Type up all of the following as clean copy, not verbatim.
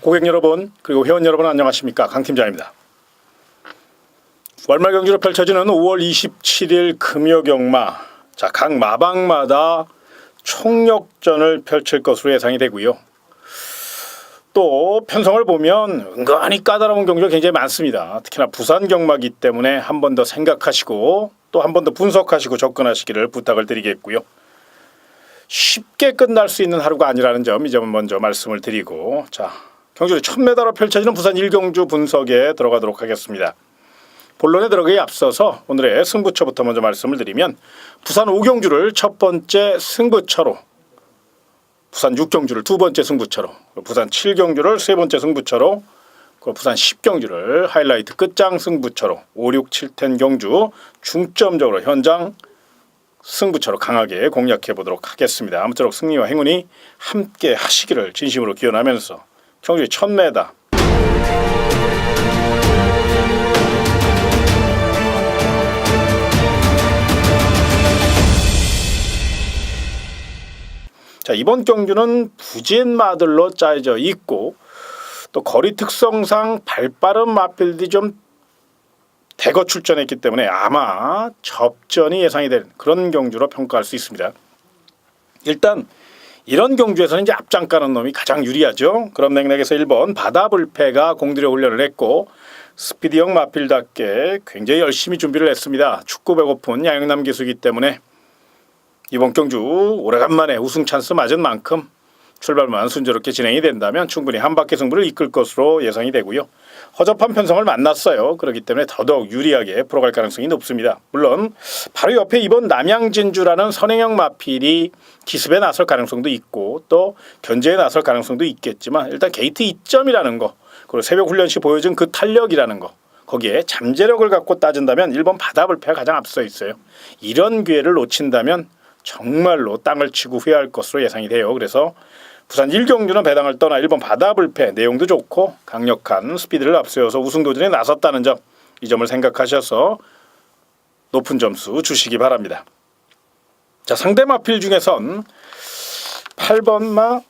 고객 여러분 그리고 회원 여러분 안녕하십니까, 강팀장입니다. 월말 경주로 펼쳐지는 5월 27일 금요경마, 각 마방마다 총력전을 펼칠 것으로 예상이 되고요. 또 편성을 보면 은근히 까다로운 경주가 굉장히 많습니다. 특히나 부산 경마기 때문에 한 번 더 생각하시고 또 한 번 더 분석하시고 접근하시기를 부탁을 드리겠고요. 쉽게 끝날 수 있는 하루가 아니라는 점, 이 점은 먼저 말씀을 드리고, 경주를 1000m로 펼쳐지는 부산 1경주 분석에 들어가도록 하겠습니다. 본론에 들어가기에 앞서서 오늘의 승부처부터 먼저 말씀을 드리면, 부산 5경주를 첫 번째 승부처로, 부산 6경주를 두 번째 승부처로, 부산 7경주를 세 번째 승부처로, 부산 10경주를 하이라이트 끝장 승부처로 5, 6, 7텐 경주 중점적으로 현장 승부처로 강하게 공략해 보도록 하겠습니다. 아무쪼록 승리와 행운이 함께 하시기를 진심으로 기원하면서 경주의 1000m 이번 경주는 부진마들로 짜여져 있고, 또 거리 특성상 발빠른 마필들이 좀 대거 출전했기 때문에 아마 접전이 예상이 되는 그런 경주로 평가할 수 있습니다. 일단 이런 경주에서는 이제 앞장 가는 놈이 가장 유리하죠. 그런 맥락에서 1번 바다불패가 공들여 훈련을 했고, 스피디형 마필답게 굉장히 열심히 준비를 했습니다. 축구 배고픈 양영남 기수이기 때문에 이번 경주 오래간만에 우승 찬스 맞은 만큼 출발만 순조롭게 진행이 된다면 충분히 한 바퀴 승부를 이끌 것으로 예상이 되고요. 허접한 편성을 만났어요. 그렇기 때문에 더더욱 유리하게 풀어갈 가능성이 높습니다. 물론 바로 옆에 이번 남양진주라는 선행형 마필이 기습에 나설 가능성도 있고 또 견제에 나설 가능성도 있겠지만, 일단 게이트 2점이라는 거, 그리고 새벽 훈련 시 보여준 그 탄력이라는 거, 거기에 잠재력을 갖고 따진다면 1번 바다불패가 가장 앞서 있어요. 이런 기회를 놓친다면 정말로 땅을 치고 후회할 것으로 예상이 돼요. 그래서 부산 1경주는 배당을 떠나 1번 바다불패, 내용도 좋고 강력한 스피드를 앞세워서 우승도전에 나섰다는 점, 이 점을 생각하셔서 높은 점수 주시기 바랍니다. 상대 마필 중에선 8번마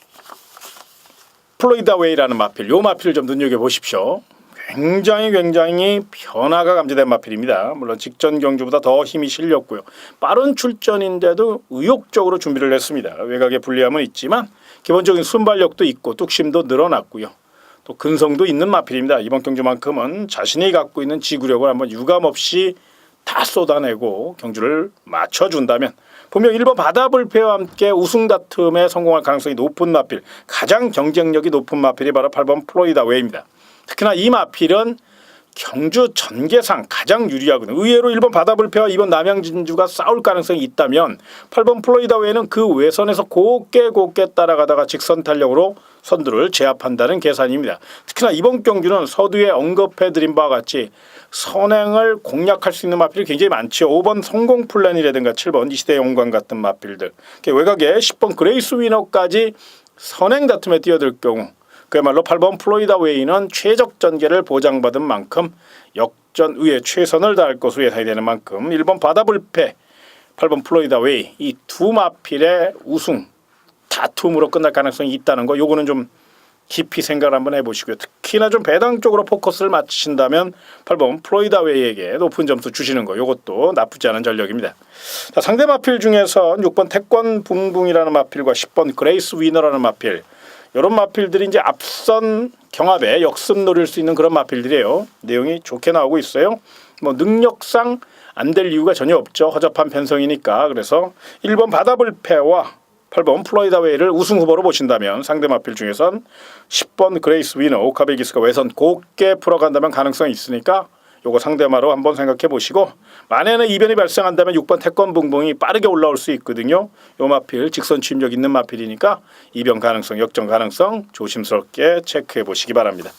플로이다웨이라는 마필, 요 마필을 좀 눈여겨보십시오. 굉장히 변화가 감지된 마필입니다. 물론 직전 경주보다 더 힘이 실렸고요. 빠른 출전인데도 의욕적으로 준비를 했습니다. 외곽에 불리함은 있지만 기본적인 순발력도 있고 뚝심도 늘어났고요. 또 근성도 있는 마필입니다. 이번 경주만큼은 자신이 갖고 있는 지구력을 한번 유감없이 다 쏟아내고 경주를 맞춰준다면 분명 1번 바다불패와 함께 우승 다툼에 성공할 가능성이 높은 마필, 가장 경쟁력이 높은 마필이 바로 8번 플로이다웨이입니다. 특히나 이 마필은 경주 전개상 가장 유리하거든요. 의외로 1번 바다불패와 2번 남양진주가 싸울 가능성이 있다면 8번 플로이다웨이는 그 외선에서 곱게 따라가다가 직선 탄력으로 선두를 제압한다는 계산입니다. 특히나 이번 경주는 서두에 언급해드린 바와 같이 선행을 공략할 수 있는 마필이 굉장히 많죠. 5번 성공 플랜이라든가 7번 이시대 영광 같은 마필들, 외곽에 10번 그레이스 위너까지 선행 다툼에 뛰어들 경우 그야말로 8번 플로이다웨이는 최적 전개를 보장받은 만큼 역전 위에 최선을 다할 것으로 예상이 되는 만큼 1번 바다불패, 8번 플로이다웨이, 이 두 마필의 우승 다툼으로 끝날 가능성이 있다는 거, 요거는 좀 깊이 생각을 한번 해보시고요. 특히나 좀 배당 쪽으로 포커스를 맞추신다면 8번 플로이다웨이에게 높은 점수 주시는 거, 요것도 나쁘지 않은 전략입니다. 상대 마필 중에서 6번 태권 붕붕이라는 마필과 10번 그레이스 위너라는 마필, 이런 마필들이 이제 앞선 경합에 역습 노릴 수 있는 그런 마필들이에요. 내용이 좋게 나오고 있어요. 능력상 안 될 이유가 전혀 없죠. 허접한 편성이니까. 그래서 1번 바다불패와 8번 플로이다웨이를 우승 후보로 보신다면 상대 마필 중에선 10번 그레이스 위너, 오카베기스가 외선 곱게 풀어간다면 가능성이 있으니까 요거 상대마로 한번 생각해 보시고, 만에는 이변이 발생한다면 6번 태권 붕붕이 빠르게 올라올 수 있거든요. 요 마필 직선 침략 있는 마필이니까 이변 가능성, 역전 가능성 조심스럽게 체크해 보시기 바랍니다.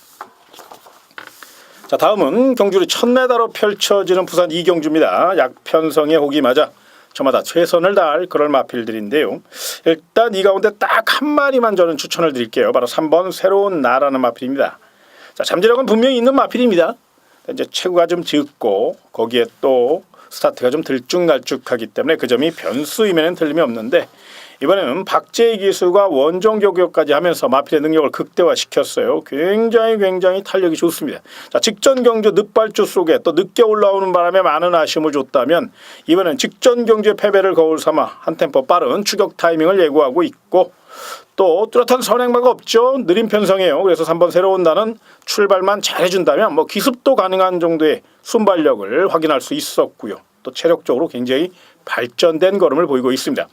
다음은 경주를 1000m로 펼쳐지는 부산 2경주입니다. 약편성의 혹이 맞아 저마다 최선을 다할 그럴 마필들인데요. 일단 이 가운데 딱 한 마리만 저는 추천을 드릴게요. 바로 3번 새로운 나라는 마필입니다. 잠재력은 분명히 있는 마필입니다. 이제 체구가 좀 적고 거기에 또 스타트가 좀 들쭉날쭉하기 때문에 그 점이 변수임에는 틀림이 없는데, 이번에는 박재희 기수가 원정 교격까지 하면서 마필의 능력을 극대화시켰어요. 굉장히 탄력이 좋습니다. 자, 직전 경주 늑발주 속에 또 늦게 올라오는 바람에 많은 아쉬움을 줬다면 이번엔 직전 경주의 패배를 거울 삼아 한 템포 빠른 추격 타이밍을 예고하고 있고 또 뚜렷한 선행마가 없죠. 느린 편성이에요. 그래서 3번 새로운 나는 출발만 잘해준다면 뭐 기습도 가능한 정도의 순발력을 확인할 수 있었고요. 또 체력적으로 굉장히 발전된 걸음을 보이고 있습니다.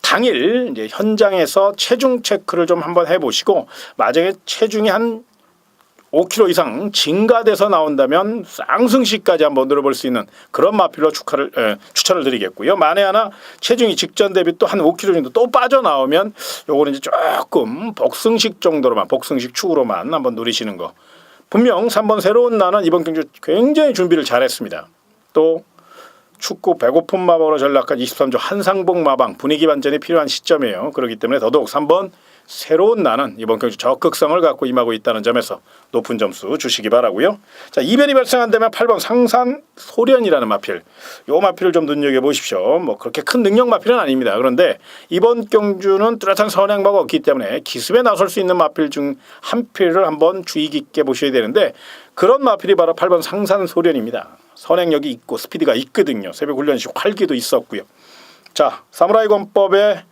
당일 이제 현장에서 체중 체크를 좀 한번 해보시고 만약에 체중이 한 5kg 이상 증가돼서 나온다면 쌍승시까지 한번 늘어볼 수 있는 그런 마필로 추천을 드리겠고요. 만에 하나 체중이 직전 대비 또 한 5kg 정도 또 빠져나오면 요거는 이제 조금 복승식 정도로만 복승식 축으로만 한번 누리시는 거. 분명 3번 새로운 나는 이번 경주 굉장히 준비를 잘했습니다. 또 축구 배고픈 마방으로 전락한 23조 한상봉 마방 분위기 반전이 필요한 시점이에요. 그렇기 때문에 더더욱 3번 새로운 나는 이번 경주 적극성을 갖고 임하고 있다는 점에서 높은 점수 주시기 바라고요. 자, 이변이 발생한다면 8번 상산 소련이라는 마필. 요 마필을 좀 눈여겨보십시오. 뭐 그렇게 큰 능력 마필은 아닙니다. 그런데 이번 경주는 뚜렷한 선행마가 없기 때문에 기습에 나설 수 있는 마필 중 한 필을 한번 주의 깊게 보셔야 되는데 그런 마필이 바로 8번 상산 소련입니다. 선행력이 있고 스피드가 있거든요. 새벽 훈련식 활기도 있었고요. 자, 사무라이 권법의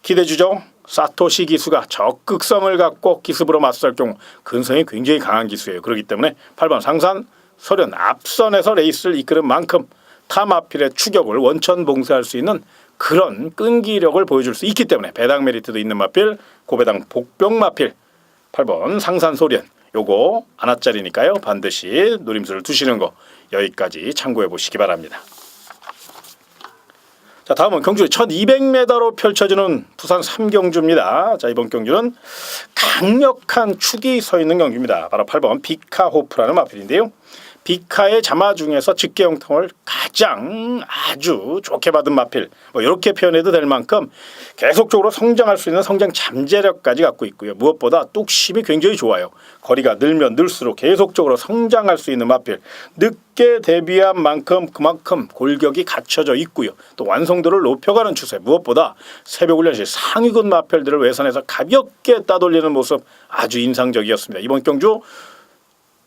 기대주죠. 사토시 기수가 적극성을 갖고 기습으로 맞설 경우 근성이 굉장히 강한 기수예요. 그렇기 때문에 8번 상산 소련 앞선에서 레이스를 이끄는 만큼 타 마필의 추격을 원천 봉쇄할 수 있는 그런 끈기력을 보여줄 수 있기 때문에 배당 메리트도 있는 마필 고배당 복병 마필 8번 상산 소련 요거 하나짜리니까요. 반드시 노림수를 두시는 거 여기까지 참고해 보시기 바랍니다. 자, 다음은 경주 1200m로 펼쳐지는 부산 3경주입니다. 자, 이번 경주는 강력한 축이 서 있는 경주입니다. 바로 8번 비카호프라는 마필인데요. 비카의 자마 중에서 직계 형통을 가장 아주 좋게 받은 마필 뭐 이렇게 표현해도 될 만큼 계속적으로 성장할 수 있는 성장 잠재력까지 갖고 있고요. 무엇보다 뚝심이 굉장히 좋아요. 거리가 늘면 늘수록 계속적으로 성장할 수 있는 마필. 늦게 데뷔한 만큼 그만큼 골격이 갖춰져 있고요. 또 완성도를 높여가는 추세. 무엇보다 새벽 훈련실 상위군 마필들을 외선에서 가볍게 따돌리는 모습 아주 인상적이었습니다. 이번 경주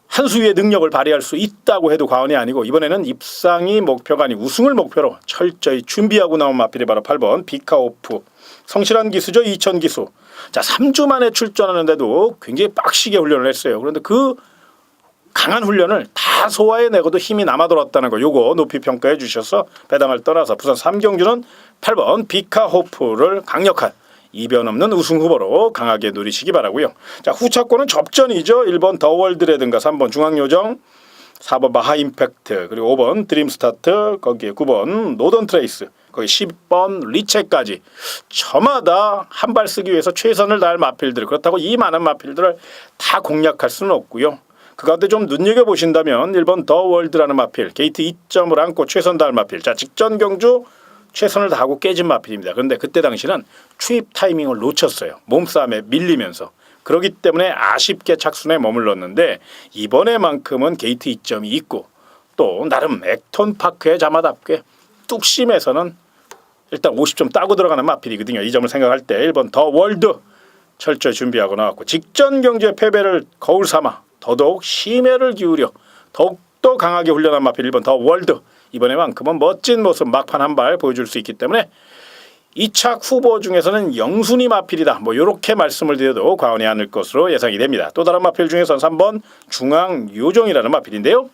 한 수위의 능력을 발휘할 수 있다고 해도 과언이 아니고 이번에는 입상이 목표가 아닌 우승을 목표로 철저히 준비하고 나온 마필이 바로 8번 비카오프. 성실한 기수죠. 2000 기수. 자, 3주 만에 출전하는데도 굉장히 빡시게 훈련을 했어요. 그런데 그 강한 훈련을 다 소화해내고도 힘이 남아돌았다는 거 요거 높이 평가해 주셔서 배당을 떠나서 부산 3경주는 8번 비카호프를 강력한 이변 없는 우승 후보로 강하게 누리시기 바라고요. 자, 후차권은 접전이죠. 1번 더월드라든가 3번 중앙요정, 4번 마하임팩트, 그리고 5번 드림스타트, 거기에 9번 노던트레이스, 거기 10번 리체까지 저마다 한 발 쓰기 위해서 최선을 다할 마필들. 그렇다고 이 많은 마필들을 다 공략할 수는 없고요. 그 가운데 좀 눈여겨보신다면 1번 더월드라는 마필, 게이트 2점을 안고 최선 다할 마필. 자, 직전 경주 최선을 다하고 깨진 마필입니다. 그런데 그때 당시는 추입 타이밍을 놓쳤어요. 몸싸움에 밀리면서. 그렇기 때문에 아쉽게 착순에 머물렀는데 이번에만큼은 게이트 2점이 있고 또 나름 액톤파크의 자마답게 뚝심에서는 일단 50점 따고 들어가는 마필이거든요. 이 점을 생각할 때 1번 더 월드 철저히 준비하고 나왔고 직전 경주의 패배를 거울 삼아 더더욱 심혈을 기울여 더욱더 강하게 훈련한 마필 1번 더 월드. 이번에만큼은 멋진 모습 막판 한 발 보여줄 수 있기 때문에 2차 후보 중에서는 영순위 마필이다. 뭐 이렇게 말씀을 드려도 과언이 아닐 것으로 예상이 됩니다. 또 다른 마필 중에서는 3번 중앙요정이라는 마필인데요.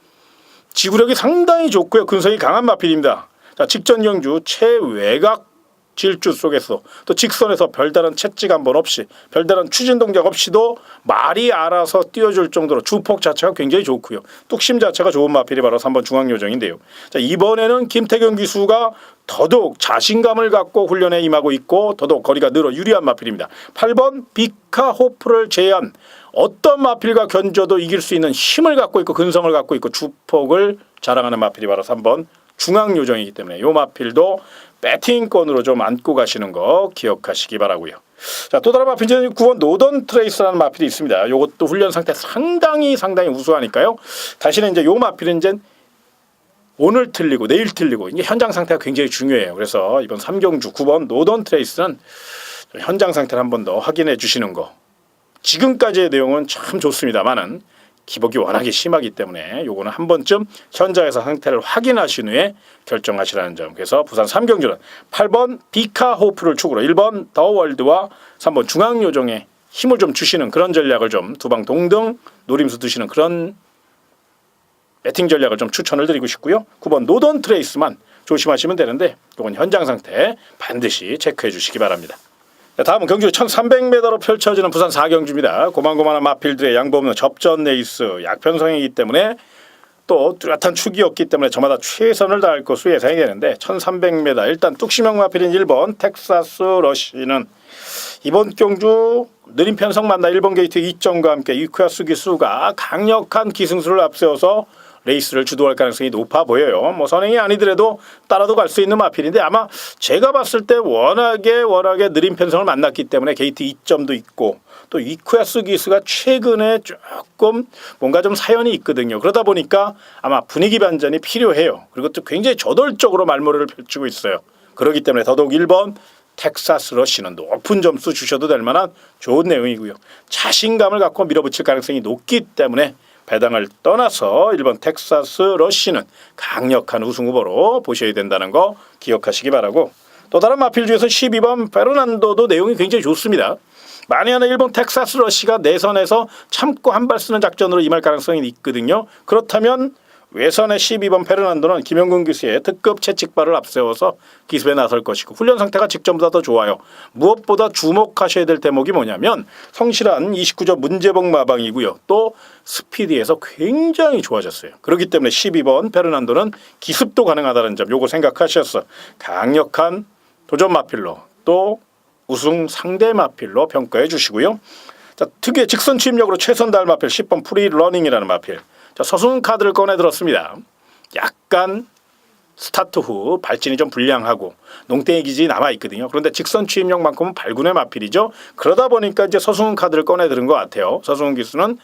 지구력이 상당히 좋고요. 근성이 강한 마필입니다. 자, 직전 경주 최외곽 질주 속에서 또 직선에서 별다른 채찍 한 번 없이 별다른 추진 동작 없이도 말이 알아서 뛰어줄 정도로 주폭 자체가 굉장히 좋고요. 뚝심 자체가 좋은 마필이 바로 3번 중앙요정인데요. 자, 이번에는 김태경 기수가 더더욱 자신감을 갖고 훈련에 임하고 있고 더더욱 거리가 늘어 유리한 마필입니다. 8번 비카호프를 제외한 어떤 마필과 견져도 이길 수 있는 힘을 갖고 있고 근성을 갖고 있고 주폭을 자랑하는 마필이 바로 3번 중앙요정이기 때문에 이 마필도 배팅권으로 좀 안고 가시는 거 기억하시기 바라고요. 자, 또 다른 마필은 9번 노던 트레이스라는 마필이 있습니다. 이것도 훈련 상태 상당히 우수하니까요. 다시는 이제 요 마필은 이제 오늘 틀리고 내일 틀리고 이게 현장 상태가 굉장히 중요해요. 그래서 이번 3경주 9번 노던 트레이스는 현장 상태를 한 번 더 확인해 주시는 거. 지금까지의 내용은 참 좋습니다만은 기복이 워낙에 심하기 때문에 요거는 한 번쯤 현장에서 상태를 확인하신 후에 결정하시라는 점. 그래서 부산 3경주는 8번 비카호프를 축으로 1번 더월드와 3번 중앙요정에 힘을 좀 주시는 그런 전략을 좀 두 방 동등 노림수 두시는 그런 배팅 전략을 좀 추천을 드리고 싶고요. 9번 노던 트레이스만 조심하시면 되는데 이건 현장 상태 반드시 체크해 주시기 바랍니다. 다음은 경주 1300m로 펼쳐지는 부산 4경주입니다. 고만고만한 마필들의 양보 없는 접전 레이스 약편성이기 때문에 또 뚜렷한 축이었기 때문에 저마다 최선을 다할 것으로 예상이 되는데 1300m 일단 뚝심형 마필인 1번 텍사스 러시는 이번 경주 느린 편성 만나 1번 게이트 2점과 함께 이쿠야스 기수가 강력한 기승수를 앞세워서 레이스를 주도할 가능성이 높아 보여요. 뭐 선행이 아니더라도 따라도 갈 수 있는 마필인데 아마 제가 봤을 때 워낙에 느린 편성을 만났기 때문에 게이트 2점도 있고 또 이쿠야스 기수가 최근에 조금 뭔가 좀 사연이 있거든요. 그러다 보니까 아마 분위기 반전이 필요해요. 그리고 또 굉장히 저돌적으로 말머리를 펼치고 있어요. 그렇기 때문에 더더욱 1번 텍사스 러시는 높은 점수 주셔도 될 만한 좋은 내용이고요. 자신감을 갖고 밀어붙일 가능성이 높기 때문에 배당을 떠나서 1번 텍사스 러시는 강력한 우승 후보로 보셔야 된다는 거 기억하시기 바라고, 또 다른 마필 중에서 12번 페르난도도 내용이 굉장히 좋습니다. 만에 하나 1번 텍사스 러시가 내선에서 참고 한 발 쓰는 작전으로 임할 가능성이 있거든요. 그렇다면 외선의 12번 페르난도는 김영근 기수의 특급 채찍발을 앞세워서 기습에 나설 것이고 훈련 상태가 직전보다 더 좋아요. 무엇보다 주목하셔야 될 대목이 뭐냐면 성실한 29점 문제복 마방이고요. 또 스피디에서 굉장히 좋아졌어요. 그렇기 때문에 12번 페르난도는 기습도 가능하다는 점 요거 생각하셔서 강력한 도전 마필로 또 우승 상대 마필로 평가해 주시고요. 자, 특유의 직선 추임력으로 최선 다할 마필 10번 프리러닝이라는 마필. 자, 서승훈 카드를 꺼내 들었습니다. 약간 스타트 후 발진이 좀 불량하고 농땡이 기질이 남아 있거든요. 그런데 직선 추임력만큼은 발군의 마필이죠. 그러다 보니까 이제 서승훈 카드를 꺼내 들은 것 같아요. 서승훈 기수는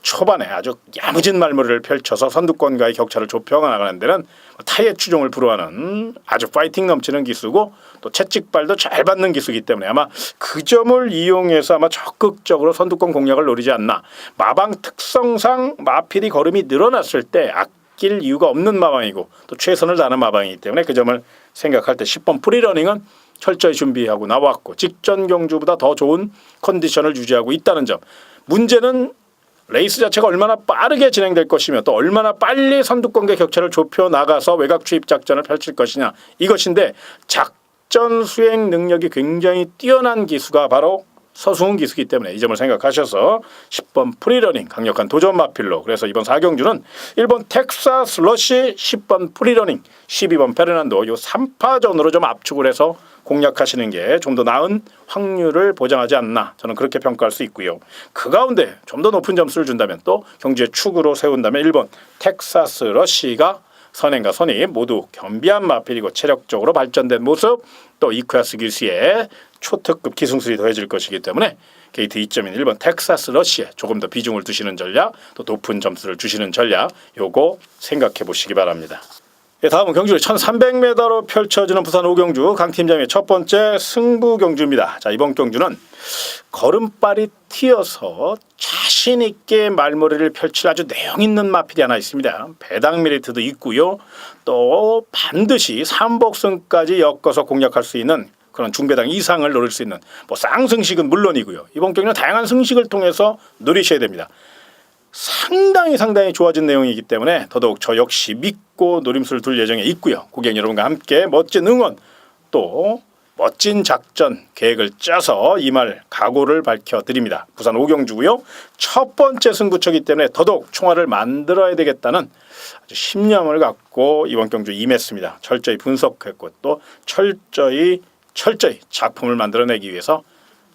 초반에 아주 야무진 말머리를 펼쳐서 선두권과의 격차를 좁혀 나가는 데는 타이의 추종을 불허하는 아주 파이팅 넘치는 기수고 또 채찍발도 잘 받는 기수이기 때문에 아마 그 점을 이용해서 아마 적극적으로 선두권 공략을 노리지 않나. 마방 특성상 마필이 걸음이 늘어났을 때 아낄 이유가 없는 마방이고 또 최선을 다하는 마방이기 때문에 그 점을 생각할 때 10번 프리러닝은 철저히 준비하고 나왔고 직전 경주보다 더 좋은 컨디션을 유지하고 있다는 점. 문제는 레이스 자체가 얼마나 빠르게 진행될 것이며 또 얼마나 빨리 선두권과 격차를 좁혀 나가서 외곽 추입 작전을 펼칠 것이냐 이것인데, 작전 수행 능력이 굉장히 뛰어난 기수가 바로 서승훈 기수이기 때문에 이 점을 생각하셔서 10번 프리러닝 강력한 도전 마필로, 그래서 이번 4경주는 1번 텍사스 러시, 10번 프리러닝, 12번 페르난도 요 3파전으로 좀 압축을 해서 공략하시는 게 좀 더 나은 확률을 보장하지 않나, 저는 그렇게 평가할 수 있고요. 그 가운데 좀 더 높은 점수를 준다면 또 경주의 축으로 세운다면 1번 텍사스 러시가 선행과 선임 모두 겸비한 마필이고 체력적으로 발전된 모습, 또 이쿠야스 기수의 초특급 기승술이 더해질 것이기 때문에 게이트 2점인 1번 텍사스 러시에 조금 더 비중을 두시는 전략, 또 높은 점수를 주시는 전략 요거 생각해 보시기 바랍니다. 다음은 경주 1300m로 펼쳐지는 부산 5경주 강팀장의 첫 번째 승부 경주입니다. 자, 이번 경주는 걸음발이 튀어서 자신 있게 말머리를 펼칠 아주 내용 있는 마필이 하나 있습니다. 배당 메리트도 있고요. 또 반드시 3복승까지 엮어서 공략할 수 있는 그런 중배당 이상을 노릴 수 있는 뭐 쌍승식은 물론이고요. 이번 경주는 다양한 승식을 통해서 누리셔야 됩니다. 상당히 좋아진 내용이기 때문에 더더욱 저 역시 믿고 노림수를 둘 예정에 있고요. 고객 여러분과 함께 멋진 응원 또 멋진 작전 계획을 짜서 임할 각오를 밝혀드립니다. 부산 5경주고요. 첫 번째 승부처이기 때문에 더더욱 총알을 만들어야 되겠다는 아주 신념을 갖고 이번 경주 임했습니다. 철저히 분석했고 또 철저히 작품을 만들어내기 위해서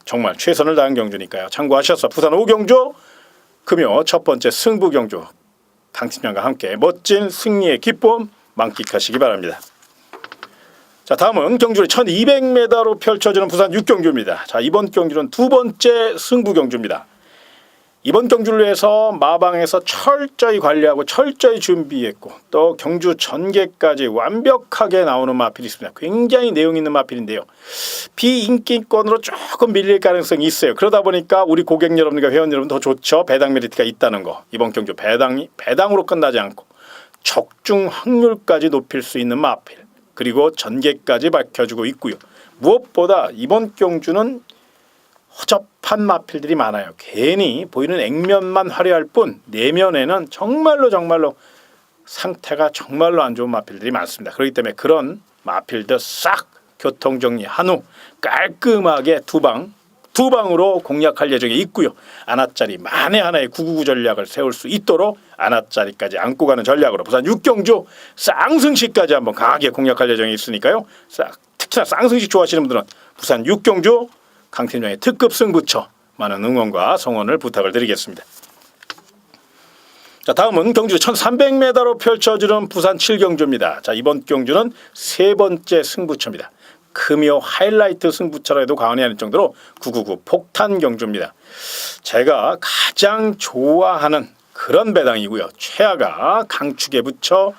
정말 최선을 다한 경주니까요. 참고하셔서 부산 5경주 금요 첫 번째 승부 경주 강팀장과 함께 멋진 승리의 기쁨 만끽하시기 바랍니다. 자, 다음은 경주의 1200m로 펼쳐지는 부산 6경주입니다. 자, 이번 경주는 두 번째 승부 경주입니다. 이번 경주를 위해서 마방에서 철저히 관리하고 철저히 준비했고 또 경주 전개까지 완벽하게 나오는 마필이 있습니다. 굉장히 내용 있는 마필인데요. 비인기권으로 조금 밀릴 가능성이 있어요. 그러다 보니까 우리 고객 여러분과 회원 여러분 더 좋죠. 배당 메리트가 있다는 거. 이번 경주 배당으로 끝나지 않고 적중 확률까지 높일 수 있는 마필. 그리고 전개까지 밝혀주고 있고요. 무엇보다 이번 경주는 허접한 마필들이 많아요. 괜히 보이는 액면만 화려할 뿐 내면에는 정말로 상태가 정말로 안 좋은 마필들이 많습니다. 그렇기 때문에 그런 마필들 싹 교통정리한 후 깔끔하게 두 방으로 공략할 예정에 있고요. 아나짜리 만에 하나의 999 전략을 세울 수 있도록 아나짜리까지 안고 가는 전략으로 부산 6경주 쌍승시까지 한번 강하게 공략할 예정에 있으니까요. 특히나 쌍승시 좋아하시는 분들은 부산 6경주 강팀장의 특급 승부처 많은 응원과 성원을 부탁을 드리겠습니다. 자, 다음은 경주 1300m로 펼쳐지는 부산 7경주입니다. 자, 이번 경주는 세 번째 승부처입니다. 금요 하이라이트 승부처라 해도 과언이 아닐 정도로 999 폭탄 경주입니다. 제가 가장 좋아하는 그런 배당이고요. 최하가 강축에 붙여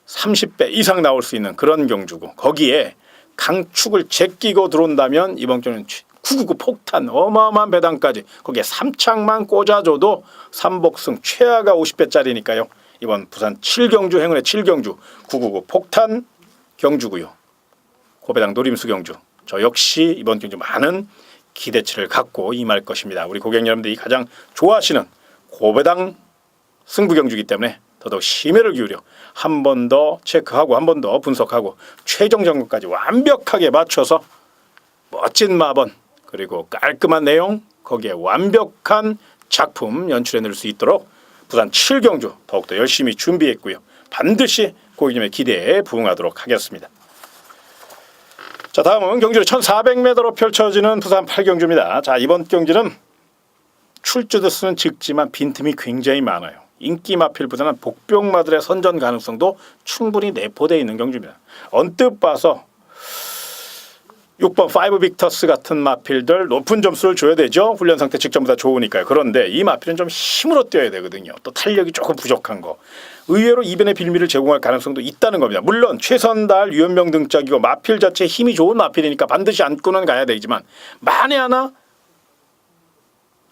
30배 이상 나올 수 있는 그런 경주고 거기에 강축을 제끼고 들어온다면 이번 경주는 999 폭탄 어마어마한 배당까지 거기에 3창만 꽂아줘도 3복승 최하가 50배짜리니까요. 이번 부산 7경주 행운의 7경주 999 폭탄 경주고요. 고배당 노림수 경주 저 역시 이번 경주 많은 기대치를 갖고 임할 것입니다. 우리 고객 여러분들이 가장 좋아하시는 고배당 승부 경주이기 때문에 더더욱 심혈을 기울여 한 번 더 체크하고 한 번 더 분석하고 최종 점검까지 완벽하게 맞춰서 멋진 마번 그리고 깔끔한 내용 거기에 완벽한 작품 연출해낼 수 있도록 부산 7경주 더욱더 열심히 준비했고요. 반드시 고객님의 기대에 부응하도록 하겠습니다. 자, 다음은 경주 1400m로 펼쳐지는 부산 8경주입니다. 자, 이번 경주는 출주도 수는 적지만 빈틈이 굉장히 많아요. 인기 마필보다는 복병마들의 선전 가능성도 충분히 내포되어 있는 경주입니다. 언뜻 봐서 6번 5 빅터스 같은 마필들 높은 점수를 줘야 되죠. 훈련 상태 직전보다 좋으니까요. 그런데 이 마필은 좀 힘으로 뛰어야 되거든요. 또 탄력이 조금 부족한 거. 의외로 이변의 빌미를 제공할 가능성도 있다는 겁니다. 물론 최선달, 유연명 등짝이고 마필 자체 힘이 좋은 마필이니까 반드시 안고는 가야 되지만 만에 하나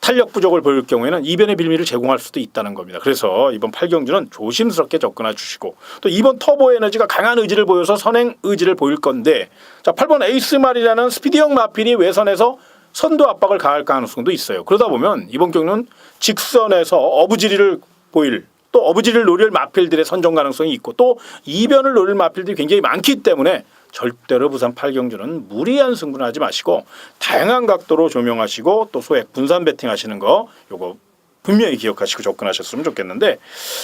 탄력 부족을 보일 경우에는 이변의 빌미를 제공할 수도 있다는 겁니다. 그래서 이번 8경주는 조심스럽게 접근해 주시고 또 이번 터보 에너지가 강한 의지를 보여서 선행 의지를 보일 건데 자 8번 에이스말이라는 스피디형 마필이 외선에서 선두 압박을 가할 가능성도 있어요. 그러다 보면 이번 경주는 직선에서 어부지리를 보일 또 어부지리를 노릴 마필들의 선정 가능성이 있고 또 이변을 노릴 마필들이 굉장히 많기 때문에 절대로 부산 8경주는 무리한 승부는 하지 마시고 다양한 각도로 조명하시고 또 소액 분산 배팅하시는 거 요거 분명히 기억하시고 접근하셨으면 좋겠는데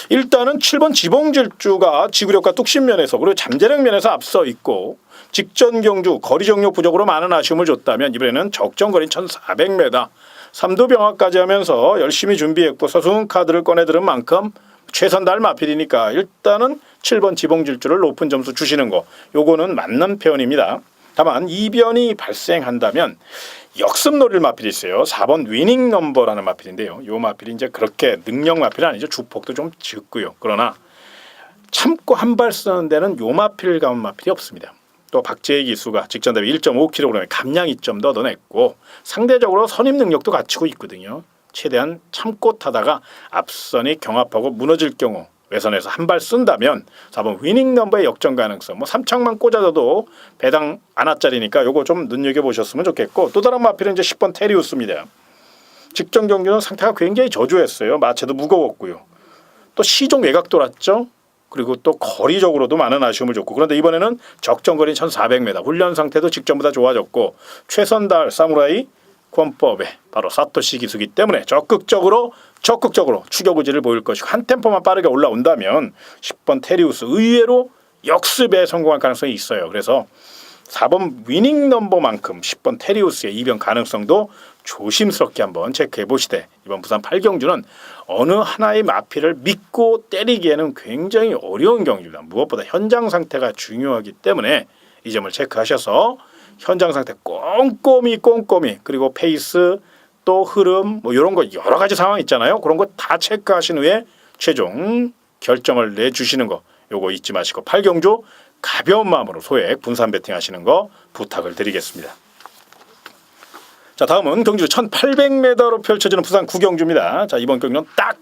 일단은 7번 지봉질주가 지구력과 뚝심면에서 그리고 잠재력 면에서 앞서 있고 직전 경주 거리 정력 부족으로 많은 아쉬움을 줬다면 이번에는 적정거리인 1400m 삼두병화까지 하면서 열심히 준비했고 서승훈 카드를 꺼내 들은 만큼 최선달 마필이니까 일단은 7번 지봉질주를 높은 점수 주시는 거 요거는 맞는 표현입니다. 다만 이변이 발생한다면 역습 노릴 마필이 있어요. 4번 위닝 넘버라는 마필인데요. 요 마필이 이제 그렇게 능력 마필은 아니죠. 주폭도 좀 적고요. 그러나 참고 한 발 쓰는 데는 요 마필 가운 마필이 없습니다. 또 박재희 기수가 직전 대비 1.5kg의 감량이 좀 더 얻어냈고 상대적으로 선임 능력도 갖추고 있거든요. 최대한 참고 타다가 앞선이 경합하고 무너질 경우 외선에서 한 발 쓴다면 4번 위닝 넘버의 역전 가능성 3창만 꽂아줘도 배당 아나짜리니까 요거 좀 눈여겨보셨으면 좋겠고 또 다른 마필은 이제 10번 테리우스입니다. 직전 경주는 상태가 굉장히 저조했어요. 마체도 무거웠고요. 또 시종 외곽 돌았죠. 그리고 또 거리적으로도 많은 아쉬움을 줬고 그런데 이번에는 적정거리인 1400m 훈련 상태도 직전보다 좋아졌고 최선달 사무라이 권법에 바로 사토시 기수기 때문에 적극적으로 추격 의지를 보일 것이고 한 템포만 빠르게 올라온다면 10번 테리우스 의외로 역습에 성공할 가능성이 있어요. 그래서 4번 위닝 넘버만큼 10번 테리우스의 이변 가능성도 조심스럽게 한번 체크해 보시되 이번 부산 8경주는 어느 하나의 마필을 믿고 때리기에는 굉장히 어려운 경주입니다. 무엇보다 현장 상태가 중요하기 때문에 이 점을 체크하셔서 현장 상태 꼼꼼히 그리고 페이스 또 흐름 뭐 이런 거 여러 가지 상황 있잖아요. 그런 거 다 체크하신 후에 최종 결정을 내주시는 거 요거 잊지 마시고 8경주 가벼운 마음으로 소액 분산 베팅 하시는 거 부탁을 드리겠습니다. 자, 다음은 경주 1800m로 펼쳐지는 부산 9경주입니다. 자, 이번 경주는 딱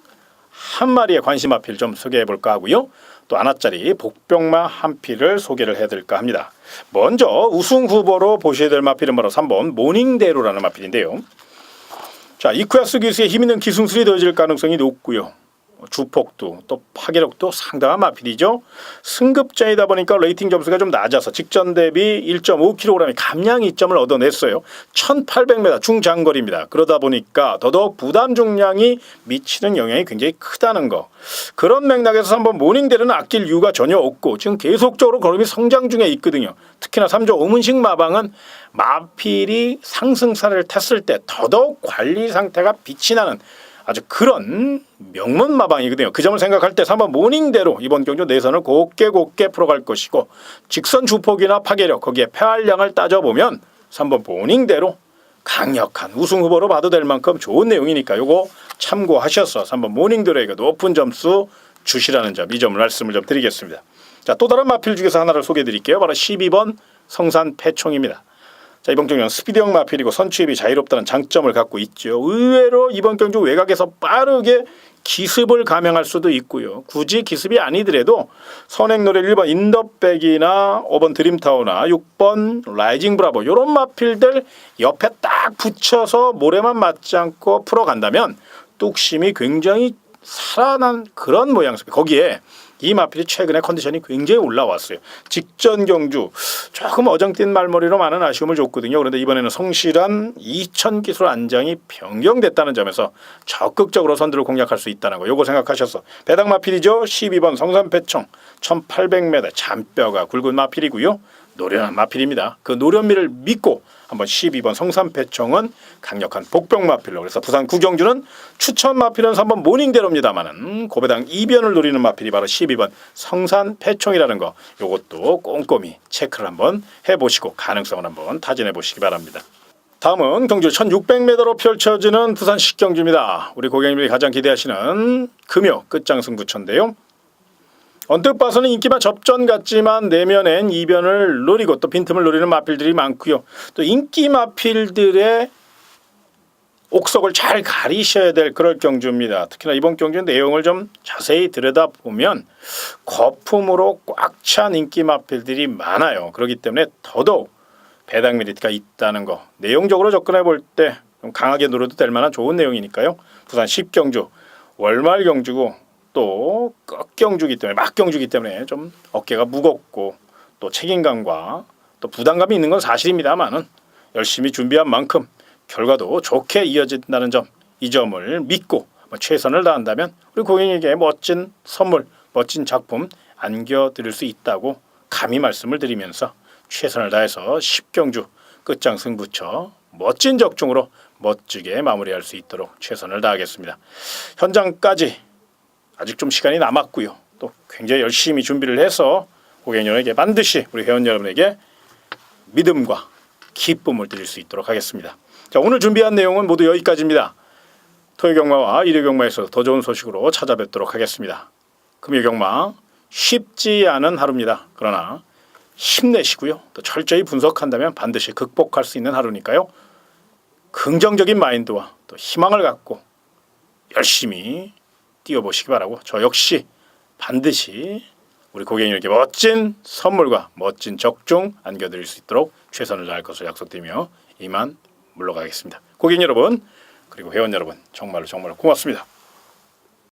한 마리의 관심 마필 좀 소개해 볼까 하고요. 또 하나짜리 복병마 한 필을 소개를 해드릴까 합니다. 먼저 우승 후보로 보셔야 될 마필은 바로 3번 모닝대로라는 마필인데요. 자, 이쿠야스 기수의 힘있는 기승술이 더해질 가능성이 높고요. 주폭도 또 파괴력도 상당한 마필이죠. 승급자이다 보니까 레이팅 점수가 좀 낮아서 직전 대비 1.5kg의 감량 이점을 얻어냈어요. 1800m 중장거리입니다. 그러다 보니까 더더욱 부담 중량이 미치는 영향이 굉장히 크다는 거. 그런 맥락에서 한번 모닝대로는 아낄 이유가 전혀 없고 지금 계속적으로 걸음이 성장 중에 있거든요. 특히나 3조 오문식 마방은 마필이 상승세를 탔을 때 더더욱 관리 상태가 빛이 나는 아주 그런 명문 마방이거든요. 그 점을 생각할 때 3번 모닝대로 이번 경주 내선을 곱게 풀어갈 것이고 직선 주폭이나 파괴력 거기에 폐활량을 따져보면 3번 모닝대로 강력한 우승 후보로 봐도 될 만큼 좋은 내용이니까 요거 참고하셔서 3번 모닝대로에게 높은 점수 주시라는 점 이 점을 말씀을 좀 드리겠습니다. 자, 또 다른 마필 중에서 하나를 소개해 드릴게요. 바로 12번 성산 패총입니다. 자, 이번 경주는 스피드형 마필이고 선취입이 자유롭다는 장점을 갖고 있죠. 의외로 이번 경주 외곽에서 빠르게 기습을 감행할 수도 있고요. 굳이 기습이 아니더라도 선행노래 1번 인더백이나 5번 드림타워나 6번 라이징 브라보 이런 마필들 옆에 딱 붙여서 모래만 맞지 않고 풀어간다면 뚝심이 굉장히 살아난 그런 모양새입니다. 거기에 이 마필이 최근에 컨디션이 굉장히 올라왔어요. 직전 경주 조금 어정뛴 말머리로 많은 아쉬움을 줬거든요. 그런데 이번에는 성실한 2000 기술 안장이 변경됐다는 점에서 적극적으로 선두를 공략할 수 있다는 거 요거 생각하셔서 배당 마필이죠. 12번 성산패총 1800m 잔뼈가 굵은 마필이고요. 노련한 마필입니다. 그 노련미를 믿고 한번 12번 성산패총은 강력한 복병 마필로 그래서 부산 9경주는 추천 마필은 3번 모닝대로입니다만은 고배당 2변을 노리는 마필이 바로 12번 성산패총이라는 거 요것도 꼼꼼히 체크를 한번 해보시고 가능성을 한번 타진해 보시기 바랍니다. 다음은 경주 1600m로 펼쳐지는 부산 10경주입니다. 우리 고객님들이 가장 기대하시는 금요 끝장승부처인데요. 언뜻 봐서는 인기만 접전 같지만 내면엔 이변을 노리고 또 빈틈을 노리는 마필들이 많고요. 또 인기 마필들의 옥석을 잘 가리셔야 될 그럴 경주입니다. 특히나 이번 경주 내용을 좀 자세히 들여다보면 거품으로 꽉 찬 인기 마필들이 많아요. 그렇기 때문에 더더욱 배당 메리트가 있다는 거 내용적으로 접근해 볼 때 좀 강하게 노려도 될 만한 좋은 내용이니까요. 부산 10경주 월말 경주고 또 끝경주기 때문에 막경주기 때문에 좀 어깨가 무겁고 또 책임감과 또 부담감이 있는 건 사실입니다만은 열심히 준비한 만큼 결과도 좋게 이어진다는 점 이 점을 믿고 최선을 다한다면 우리 고객에게 멋진 선물 멋진 작품 안겨드릴 수 있다고 감히 말씀을 드리면서 최선을 다해서 10경주 끝장승부처 멋진 적중으로 멋지게 마무리할 수 있도록 최선을 다하겠습니다. 현장까지 아직 좀 시간이 남았고요. 또 굉장히 열심히 준비를 해서 고객 여러분에게 반드시 우리 회원 여러분에게 믿음과 기쁨을 드릴 수 있도록 하겠습니다. 자, 오늘 준비한 내용은 모두 여기까지입니다. 토요 경마와 일요 경마에서 더 좋은 소식으로 찾아뵙도록 하겠습니다. 금요 경마 쉽지 않은 하루입니다. 그러나 힘내시고요. 또 철저히 분석한다면 반드시 극복할 수 있는 하루니까요. 긍정적인 마인드와 또 희망을 갖고 열심히 뛰어보시기 바라고 저 역시 반드시 우리 고객님에게 멋진 선물과 멋진 적중 안겨드릴 수 있도록 최선을 다할 것을 약속드리며 이만 물러가겠습니다. 고객 여러분 그리고 회원 여러분 정말로 고맙습니다.